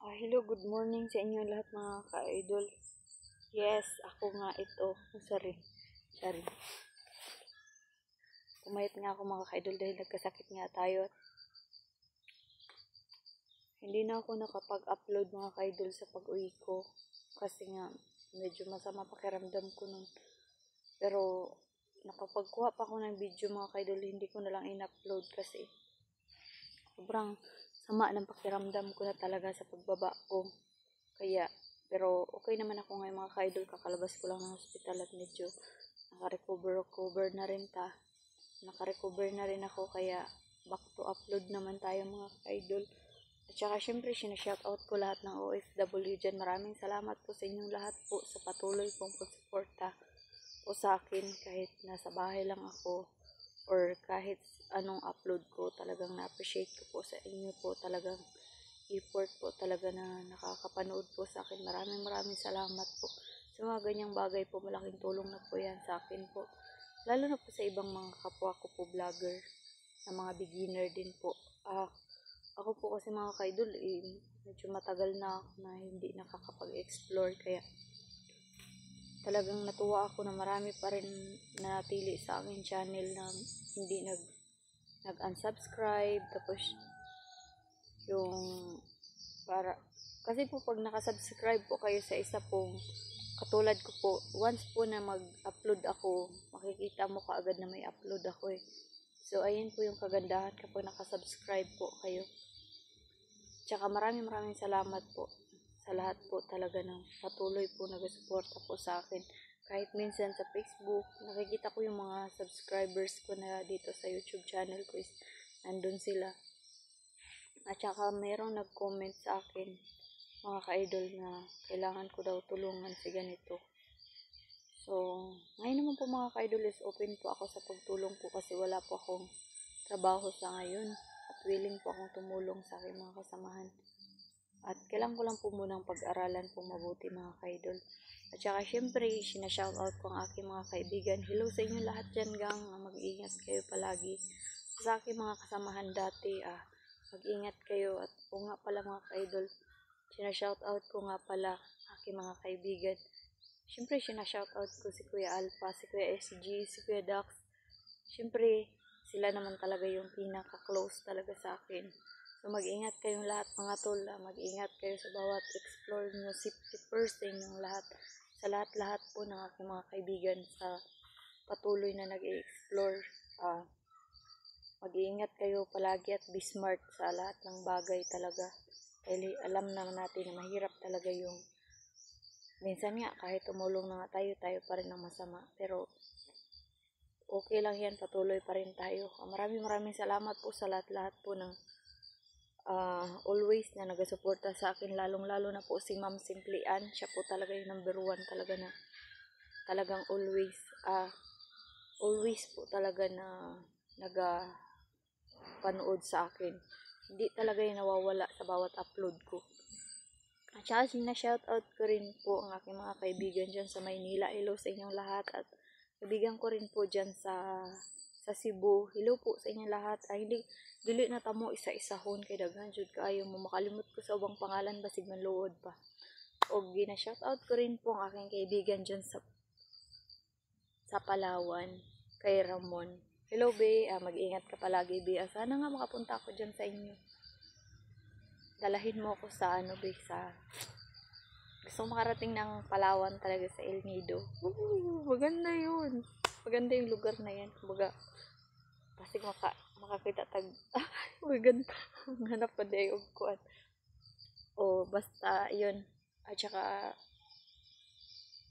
Hello, good morning sa inyo lahat mga ka-idol. Yes, ako nga ito. Sorry. Kumayat nga ako mga ka-idol dahil nagkasakit nga tayo. Hindi na ako nakapag-upload mga ka-idol sa pag-uwi ko. Kasi nga, medyo masama pakiramdam ko nun. Pero, nakapagkuha pa ako ng video mga ka-idol, hindi ko na lang in-upload kasi sobrang sama ng pakiramdam ko na talaga sa pagbaba ko. Kaya, pero okay naman ako ngayon mga ka-idol. Kakalabas ko lang ng hospital at medyo nakarecover na rin Nakarecover na rin ako kaya back to upload naman tayo mga ka-idol. At saka syempre sinashoutout ko lahat ng OFW dyan. Maraming salamat po sa inyong lahat po sa patuloy pong pagsuporta po sa akin kahit nasa bahay lang ako or kahit anong upload ko. Talagang na-appreciate ko po sa inyo po. Talagang effort po talaga na nakakapanood po sa akin. Maraming salamat po. Sa mga ganyang bagay po, malaking tulong na po yan sa akin po. Lalo na po sa ibang mga kapwa ko po vlogger na mga beginner din po. Ako po kasi mga ka-idol, medyo matagal na ako na hindi nakakapag-explore. Kaya talagang natuwa ako na marami pa rin nanatili sa aking channel na hindi nag-unsubscribe. Tapos yung kasi po pag nakasubscribe po kayo sa isa pong katulad ko po, once po na mag-upload ako, makikita mo kaagad na may upload ako eh. So ayun po yung kagandahan kapag nakasubscribe po kayo. Tsaka maraming salamat po sa lahat po talaga ng patuloy po nagsuporta po sa akin. Kahit minsan sa Facebook, nakikita ko yung mga subscribers ko na dito sa YouTube channel ko is nandun sila. At saka mayroong nag-comment sa akin, mga ka-idol, na kailangan ko daw tulungan si ganito. So, ngayon naman po mga ka-idol is open po ako sa pagtulong po kasi wala po akong trabaho sa ngayon. At willing po akong tumulong sa aking mga kasamahan. At kailangan ko lang po munang pag-aralan po mabuti mga ka-idol. At saka syempre, sinashoutout ko ang aking mga kaibigan. Hello sa inyo lahat dyan gang, mag-iingat kayo palagi. Sa aking mga kasamahan dati, mag-ingat kayo. At o nga pala mga ka-idol, sinashoutout ko nga pala aking mga kaibigan. Siyempre, sinashoutout ko si Kuya Alpha, si Kuya SG, si Kuya Dax. Siyempre, sila naman talaga yung pinaka-close talaga sa akin. So, mag-ingat kayong lahat mga tol. Mag-ingat kayo sa bawat explore nyo. Safety first sa inyong lahat. Sa lahat-lahat po ng aking mga kaibigan sa patuloy na nag-i-explore. Mag-iingat kayo palagi at be smart sa lahat ng bagay talaga. Dahil alam naman natin na mahirap talaga yung minsan nga kahit tumulong na nga tayo pa rin ang masama. Pero okay lang yan, patuloy pa rin tayo. Maraming salamat po sa lahat po ng always na nagasuporta sa akin, lalong-lalo na po si Ma'am Simplian. Siya po talaga yung number 1 talaga na talagang always po talaga na panood sa akin. Hindi talaga yung nawawala sa bawat upload ko. At saka sinashoutout ko rin po ang aking mga kaibigan dyan sa Maynila. Hello sa inyong lahat. At kaibigan ko rin po dyan sa Cebu. Hello po sa inyong lahat. Dili na tamo isa-isahon kay daghan jud kaayo mo, makalimot ko sa ubang pangalan basig man luod pa. Og gina-shoutout ko rin po ang aking kaibigan dyan sa Palawan, kay Ramon. Hello be, mag-ingat ka palagi be. Sana nga makapunta ako dyan sa inyo. Dalahin mo ako sa be, sa gusto makarating ng Palawan talaga sa El Nido. Maganda yun. Maganda yung lugar na yan. Kumbaga, kasi makakita maganda. Hanap ko day og kuan. Basta yun. At saka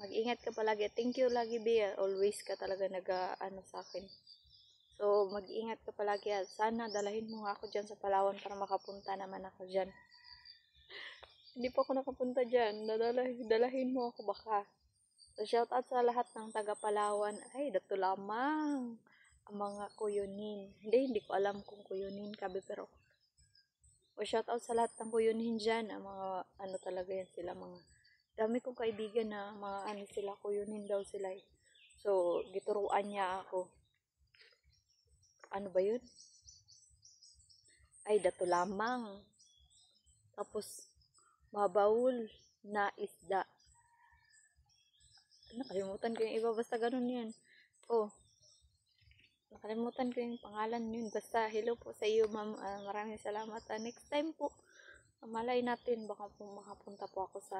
mag-ingat ka palagi. Thank you lagi be. Always ka talaga sa akin. So mag-ingat ka palagi. Sana dalahin mo ako dyan sa Palawan para makapunta naman ako dyan. Hindi pa ako nakapunta dyan. Dalahin mo ako baka. So shout out sa lahat ng taga Palawan. Ay, dato lamang ang mga kuyunin. Hindi ko alam kung kuyunin kabe, pero shout out sa lahat ng kuyunin dyan. Ang mga talaga yan sila, mga dami kong kaibigan na mga sila, kuyunin daw sila. So gituruan niya ako. Ano ba yun? Ay, dato lamang. Tapos Mabawol na isda. Nakalimutan ko yung iba, basta ganun yan. Oh, nakalimutan ko yung pangalan yun. Basta hello po sa iyo, ma'am. Maraming salamat. Next time po, malay natin, baka po makapunta po ako sa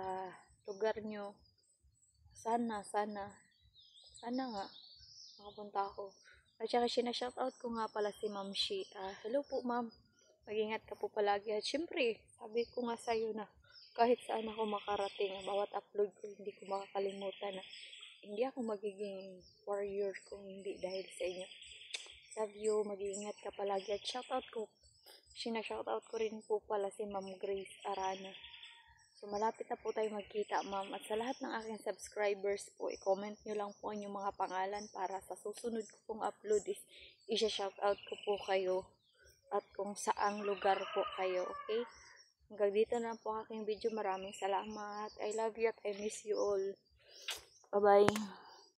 lugar nyo. Sana nga, makapunta ako. At saka sinashoutout ko nga pala si Ma'am Shi. Hello po ma'am, mag-ingat ka po palagi. At syempre, sabi ko nga sa'yo na kahit saan ako makarating, bawat upload ko, hindi ko makakalimutan na hindi ako magiging warrior kung hindi dahil sa inyo. Love you, mag-iingat ka palagi. At shoutout ko, sinashoutout ko rin po pala si Ma'am Grace Arana. So, malapit na po tayo magkita, ma'am. At sa lahat ng aking subscribers po, i-comment nyo lang po ang inyong mga pangalan para sa susunod ko pong upload is isa-shoutout ko po kayo at kung saang lugar po kayo, okay? Hanggang dito na po aking video. Maraming salamat. I love you at I miss you all. Bye-bye.